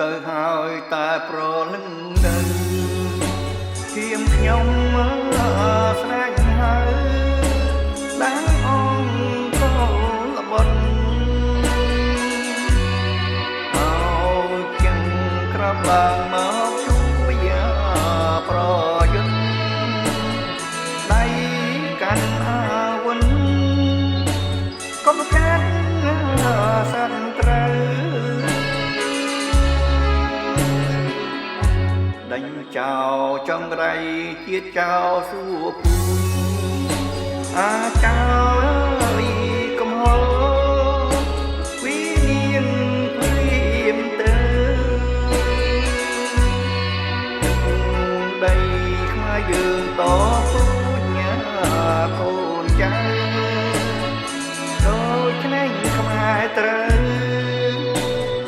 ទៅហើយតែប្រលឹងនៅឈាមខ្ញុំស្រែកហៅដាំអងកូនល្បន់អោចឹងក្របានមកជួយប្រយុទ្ធដៃកាន់អាវុធកុំកាត់សត្រូវដេញចោលចង្រៃជាចោលសួរពូអាចោលអើយកុំហល់វិនាងព្រាមទៅដីខ្មែរយើងតពូញ៉ាកូនចៅដូចឆ្នេរខ្មែរត្រូវ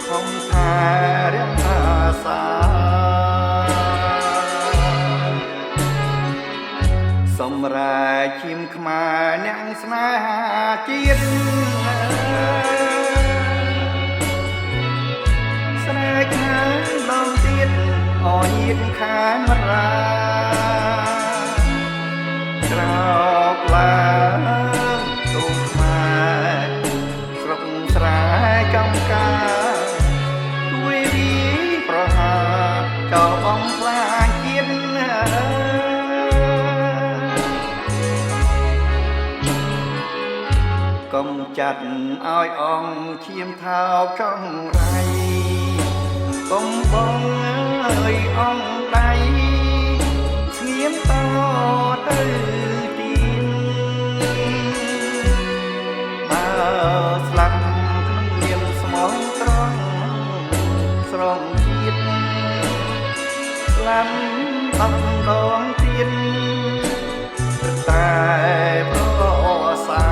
ខំថារក្សាសម្រាប់ឈាមខ្មែរអ្នកស្នេហាជាតិស្រែកហាដងទៀតអញាតខានរាក្រោកឡើងទូខ្មែរស្រុកស្រែចំការជួយវិប្រហាចោលអំផ្លាញជាតិកុំចាត់ឲ្យអង្គឈាមថោកចង្រៃកុំបងអើយអង្គដៃស្ងៀមតទៅទៀតបើស្លាប់ក្នុងនាមស្មោះត្រង់ស្រងជាតិស្លាប់អំដងទៀតតែប្រសា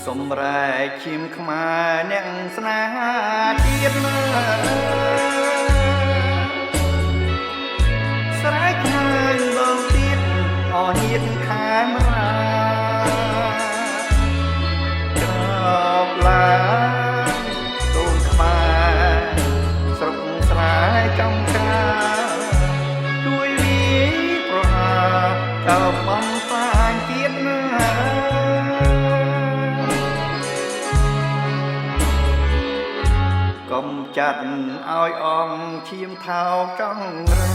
សម្រាប់ឈាមខ្មែរអ្នកស្នេហាជាតិស្រែកហើយបងទៀតអញាតខានរាក្រោកឡើងកូនខ្មែរស្រុកស្រែចំការជួយវិប្រហាចោលបំផ្លាញជាតិកុំចាត់ឲ្យអង្គឈាមថោកចង្រៃ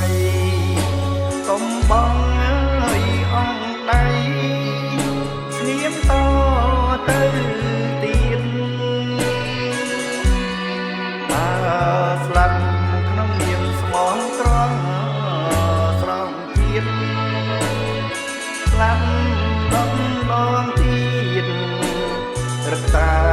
កុំបងអើយអង្គដៃស្ងៀមតទៅទៀតបើស្លាប់ក្នុងនាមស្មោះត្រង់ស្រង់ជាតិស្លាប់ដងទៀតរកតា